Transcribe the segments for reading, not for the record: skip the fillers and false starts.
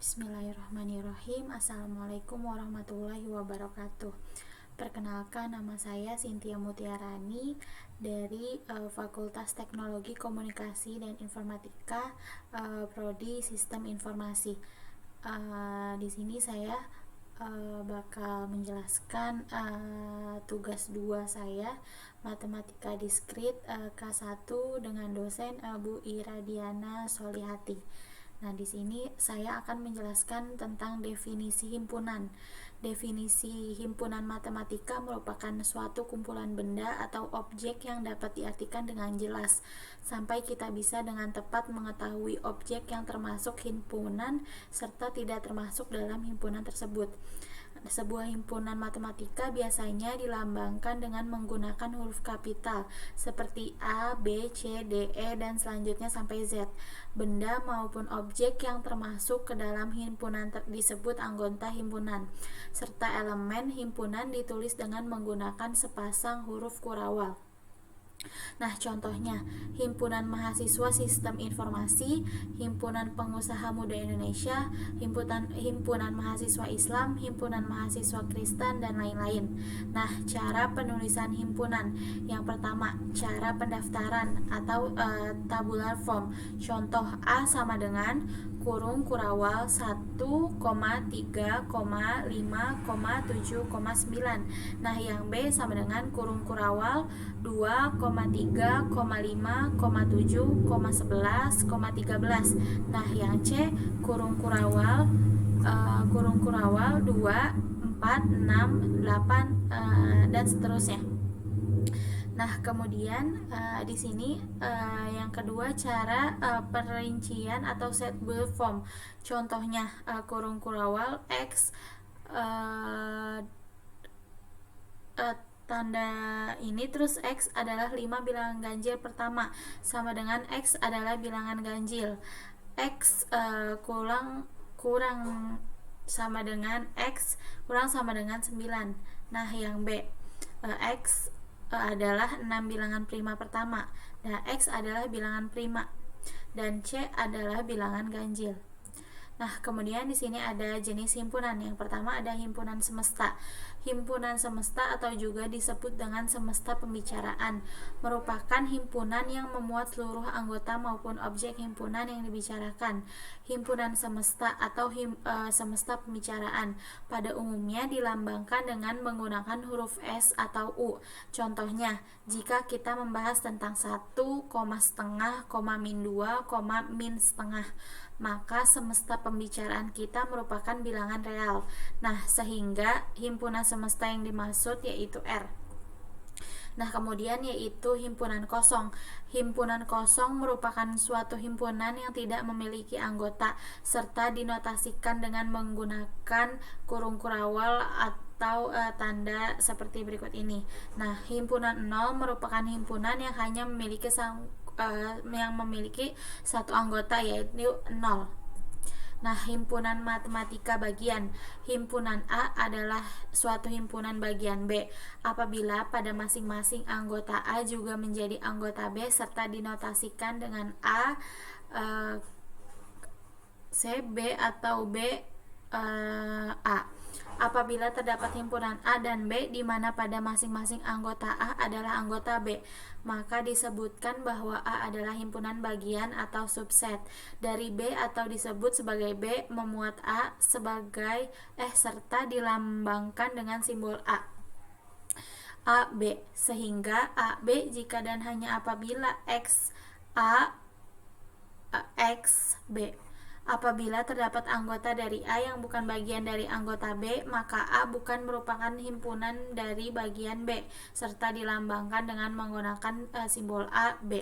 Bismillahirrahmanirrahim. Assalamualaikum warahmatullahi wabarakatuh. Perkenalkan, nama saya Cynthia Mutiarani dari Fakultas Teknologi Komunikasi dan Informatika, Prodi Sistem Informasi. Di sini saya bakal menjelaskan tugas 2 saya, Matematika Diskrit K1 dengan dosen Bu Iradiana Solihati. Nah, di sini saya akan menjelaskan tentang definisi himpunan. Definisi himpunan matematika merupakan suatu kumpulan benda atau objek yang dapat diartikan dengan jelas, sampai kita bisa dengan tepat mengetahui objek yang termasuk himpunan serta tidak termasuk dalam himpunan tersebut. Sebuah himpunan matematika biasanya dilambangkan dengan menggunakan huruf kapital seperti A, B, C, D, E, dan selanjutnya sampai Z. Benda maupun objek yang termasuk ke dalam himpunan disebut anggota himpunan, serta elemen himpunan ditulis dengan menggunakan sepasang huruf kurawal. Nah, contohnya, Himpunan Mahasiswa Sistem Informasi, Himpunan Pengusaha Muda Indonesia, Himpunan Mahasiswa Islam, Himpunan Mahasiswa Kristen, dan lain-lain. Nah, cara penulisan himpunan. Yang pertama, cara pendaftaran atau tabular form. Contoh A sama dengan kurung kurawal 1,3,5,7,9. Nah, yang B sama dengan kurung kurawal 2,3,5,7,11,13. Nah, yang C kurung kurawal 2, 4, 6, 8 dan seterusnya. Nah, kemudian di sini yang kedua, cara perincian atau set build form. Contohnya kurung kurawal X tanda ini, terus X adalah 5 bilangan ganjil pertama sama dengan X adalah bilangan ganjil. X kurang sama dengan X kurang sama dengan 9. Nah, yang B, X adalah 6 bilangan prima pertama. Nah, X adalah bilangan prima dan C adalah bilangan ganjil. Nah, kemudian di sini ada jenis himpunan. Yang pertama ada himpunan semesta. Himpunan semesta atau juga disebut dengan semesta pembicaraan merupakan himpunan yang memuat seluruh anggota maupun objek himpunan yang dibicarakan. Himpunan semesta atau semesta pembicaraan pada umumnya dilambangkan dengan menggunakan huruf S atau U. Contohnya, jika kita membahas tentang 1, setengah, min 2, min setengah, maka semesta pembicaraan kita merupakan bilangan real. Nah, sehingga himpunan semesta yang dimaksud yaitu R. Nah, kemudian yaitu himpunan kosong. Himpunan kosong merupakan suatu himpunan yang tidak memiliki anggota serta dinotasikan dengan menggunakan kurung kurawal atau tanda seperti berikut ini. Nah, himpunan 0 merupakan himpunan yang hanya memiliki satu anggota yaitu 0. Nah, himpunan matematika bagian. Himpunan A adalah suatu himpunan bagian B apabila pada masing-masing anggota A juga menjadi anggota B serta dinotasikan dengan A, C, B atau B, A. Apabila terdapat himpunan A dan B di mana pada masing-masing anggota A adalah anggota B, maka disebutkan bahwa A adalah himpunan bagian atau subset dari B atau disebut sebagai B memuat A sebagai serta dilambangkan dengan simbol A. A, B, sehingga A, B jika dan hanya apabila X, A, X, B. Apabila terdapat anggota dari A yang bukan bagian dari anggota B, maka A bukan merupakan himpunan dari bagian B, serta dilambangkan dengan menggunakan simbol A, B.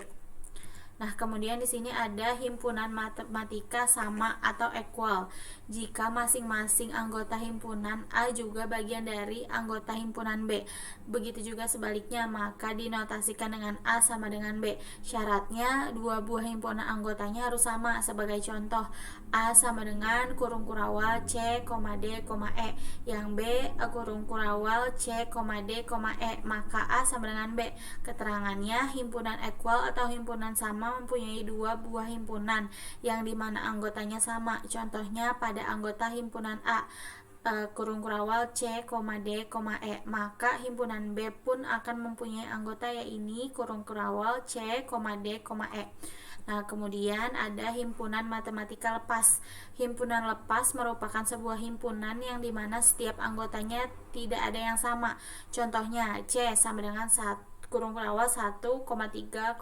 Nah, kemudian di sini ada himpunan matematika sama atau equal. Jika masing-masing anggota himpunan A juga bagian dari anggota himpunan B. Begitu juga sebaliknya, maka dinotasikan dengan A sama dengan B. Syaratnya dua buah himpunan anggotanya harus sama. Sebagai contoh, A sama dengan kurung kurawal C, D, E. Yang B kurung kurawal C, D, E. Maka A sama dengan B. Keterangannya, himpunan equal atau himpunan sama pertama mempunyai dua buah himpunan yang dimana anggotanya sama. Contohnya pada anggota himpunan A kurung kurawal C, D, E, maka himpunan B pun akan mempunyai anggota yaitu kurung kurawal C, D, E. Nah, kemudian ada himpunan matematika lepas. Himpunan lepas merupakan sebuah himpunan yang dimana setiap anggotanya tidak ada yang sama. Contohnya C sama dengan 1 kurung kurawal 1, 3,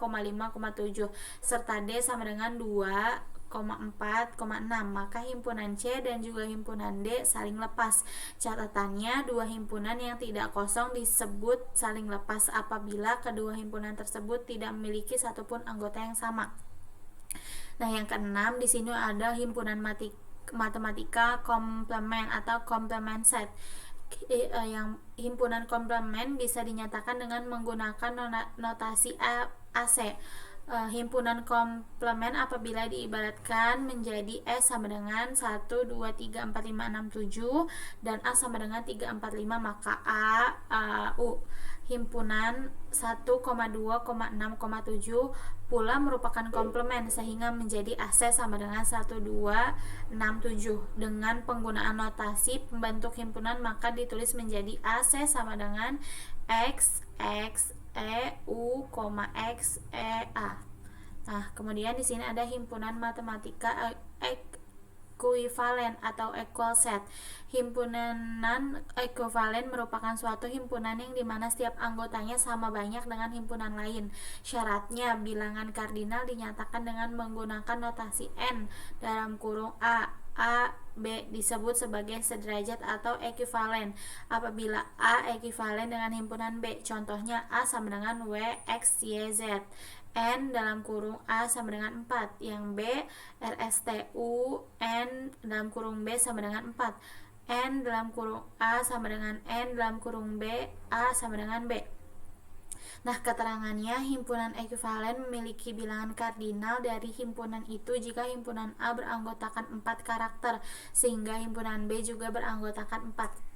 5, 7 serta D sama dengan 2, 4,6, maka himpunan C dan juga himpunan D saling lepas. Catatannya, dua himpunan yang tidak kosong disebut saling lepas apabila kedua himpunan tersebut tidak memiliki satupun anggota yang sama. Nah, yang keenam di sini ada himpunan matematika komplement atau complement set. Yang himpunan komplement bisa dinyatakan dengan menggunakan notasi AC. Himpunan komplement apabila diibaratkan menjadi S sama dengan 1, 2, 3, 4, 5, 6, 7 dan A sama dengan 3, 4, 5, maka U. Himpunan 1, 2, 6, 7 pula merupakan komplement sehingga menjadi AC sama dengan 1, 2, 6, 7. Dengan penggunaan notasi pembentuk himpunan maka ditulis menjadi AC sama dengan X, X, E, U, X, E, A. Nah, kemudian di sini ada himpunan matematika ekuivalen atau equal set. Himpunan ekuivalen merupakan suatu himpunan yang dimana setiap anggotanya sama banyak dengan himpunan lain. Syaratnya bilangan kardinal dinyatakan dengan menggunakan notasi N dalam kurung A, B disebut sebagai sederajat atau ekuivalen apabila A ekuivalen dengan himpunan B. Contohnya A sama dengan W, X, Y, Z. N dalam kurung A sama dengan 4, yang B RSTU N dalam kurung B sama dengan 4, N dalam kurung A sama dengan N dalam kurung B, A sama dengan B. Nah, keterangannya himpunan ekuivalen memiliki bilangan kardinal dari himpunan itu jika himpunan A beranggotakan 4 karakter sehingga himpunan B juga beranggotakan 4.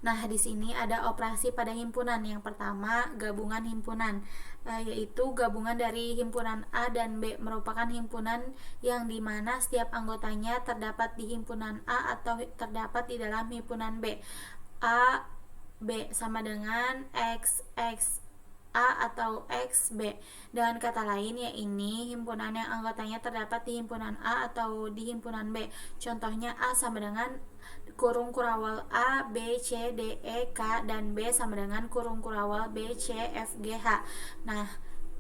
Nah, di sini ada operasi pada himpunan. Yang pertama, gabungan himpunan, yaitu gabungan dari himpunan A dan B merupakan himpunan yang dimana setiap anggotanya terdapat di himpunan A atau terdapat di dalam himpunan B. A, B sama dengan X, X, A atau XB. Dengan kata lain, yaitu himpunan yang anggotanya terdapat di himpunan A atau di himpunan B. Contohnya A sama dengan kurung kurawal A, B, C, D, E, K, dan B sama dengan kurung kurawal B, C, F, G, H. Nah,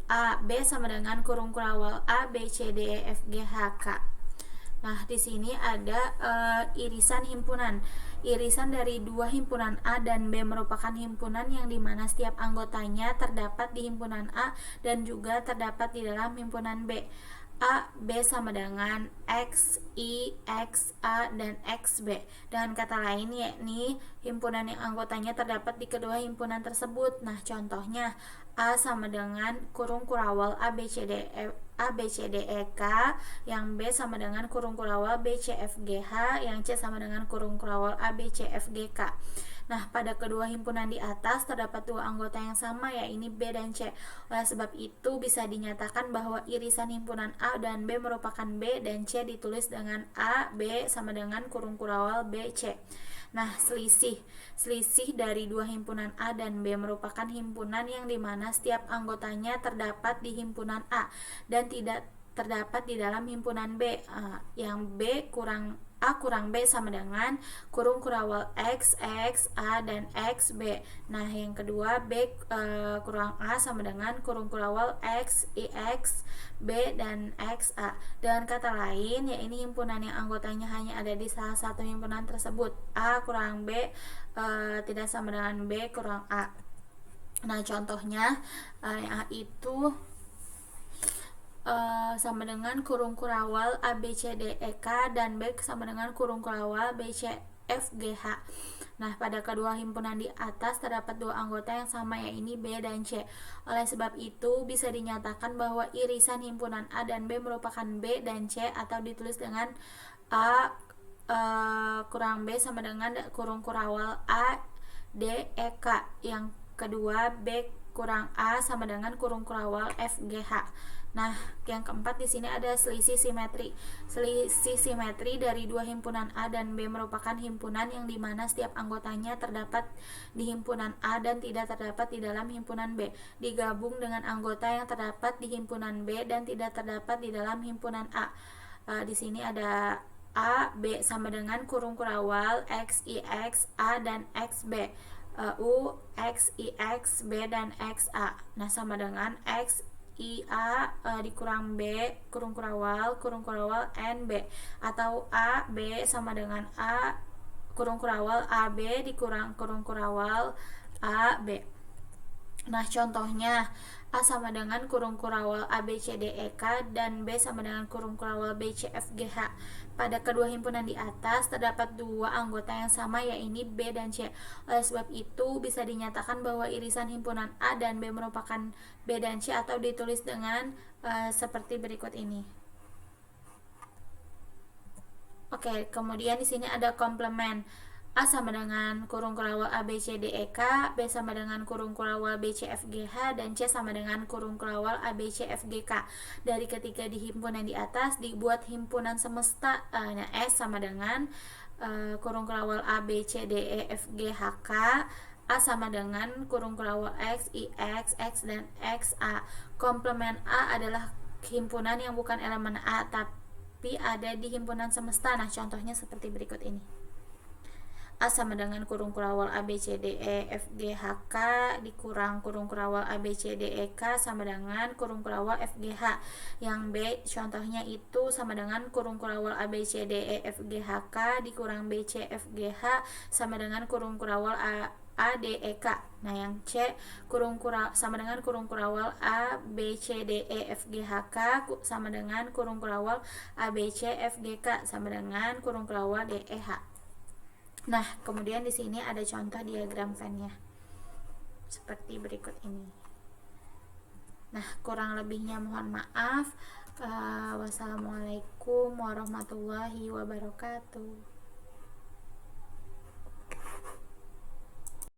A, B sama dengan kurung kurawal A, B, C, D, E, F, G, H, K. Nah, di sini ada irisan himpunan. Irisan dari dua himpunan A dan B merupakan himpunan yang dimana setiap anggotanya terdapat di himpunan A dan juga terdapat di dalam himpunan B. A, B sama dengan X, I, X, A, dan XB. Dengan kata lain, yakni himpunan yang anggotanya terdapat di kedua himpunan tersebut. Nah, contohnya A sama dengan kurung kurawal A, B, C, D, E, A, B, C, D, E, K, yang B sama dengan kurung kurawal B, C, F, G, H, yang C sama dengan kurung kurawal A, B, C, F, G, K. Nah, pada kedua himpunan di atas terdapat dua anggota yang sama, yaitu B dan C. Oleh sebab itu bisa dinyatakan bahwa irisan himpunan A dan B merupakan B dan C ditulis dengan A, B sama dengan kurung kurawal B, C. Nah, selisih dari dua himpunan A dan B merupakan himpunan yang dimana setiap anggotanya terdapat di himpunan A dan tidak terdapat di dalam himpunan B. Yang B kurang A kurang B sama dengan kurung kurawal X, X, A, dan XB. Nah, yang kedua B kurang A sama dengan kurung kurawal X, I, X, B, dan XA. Dengan kata lain, ya ini himpunan yang anggotanya hanya ada di salah satu himpunan tersebut. A kurang B tidak sama dengan B kurang A. Nah, contohnya yang A itu sama dengan kurung kurawal A, B, C, D, E, K, dan B sama dengan kurung kurawal B, C, F, G, H. Nah, pada kedua himpunan di atas terdapat dua anggota yang sama, yaitu B dan C. Oleh sebab itu bisa dinyatakan bahwa irisan himpunan A dan B merupakan B dan C atau ditulis dengan A kurang B sama dengan kurung kurawal A, D, E, K. Yang kedua B kurang A sama dengan kurung kurawal F, G, H. Nah, yang keempat di sini ada selisih simetri. Selisih simetri dari dua himpunan A dan B merupakan himpunan yang dimana setiap anggotanya terdapat di himpunan A dan tidak terdapat di dalam himpunan B, digabung dengan anggota yang terdapat di himpunan B dan tidak terdapat di dalam himpunan A. Di sini ada A, B sama dengan kurung kurawal X, I, X, A, dan X, B. U, X, I, X, B, dan X, A. Nah, sama dengan X, I, A dikurang B, kurung kurawal N, B. Atau A, B sama dengan A, kurung kurawal A, B dikurang kurung kurawal A, B. Nah, contohnya A sama dengan kurung kurawal A, B, C, D, E, K, dan B sama dengan kurung kurawal B, C, F, G, H. Pada kedua himpunan di atas terdapat dua anggota yang sama, yaitu B dan C. Oleh sebab itu, bisa dinyatakan bahwa irisan himpunan A dan B merupakan B dan C, atau ditulis dengan seperti berikut ini. Oke, kemudian di sini ada komplement. A sama dengan kurung kurawal A, B, C, D, E, K, B sama dengan kurung kurawal B, C, F, G, H, dan C sama dengan kurung kurawal A, B, C, F, G, K. Dari ketiga di himpunan di atas dibuat himpunan semesta. Nah, S sama dengan kurung kurawal A, B, C, D, E, F, G, H, K. A sama dengan kurung kurawal X, I, X, dan X, A. Komplement A adalah himpunan yang bukan elemen A, tapi ada di himpunan semesta. Nah, contohnya seperti berikut ini. A sama dengan kurung kurawal A, B, C, D, E, F, G, H, K dikurang kurung kurawal A, B, C, D, E, K sama dengan kurung kurawal F, G, H. Yang B contohnya itu sama dengan kurung kurawal A, B, C, D, E, F, G, H, K dikurang B, C, F, G, H sama dengan kurung kurawal A, D, E, K. Nah, yang C sama dengan kurung kurawal A, B, C, D, E, F, G, H, K sama dengan kurung kurawal A, B, C, F, G, K sama dengan kurung kurawal D, E, H. Nah, kemudian di sini ada contoh diagram Venn-nya seperti berikut ini. Nah, kurang lebihnya mohon maaf. Wassalamualaikum warahmatullahi wabarakatuh.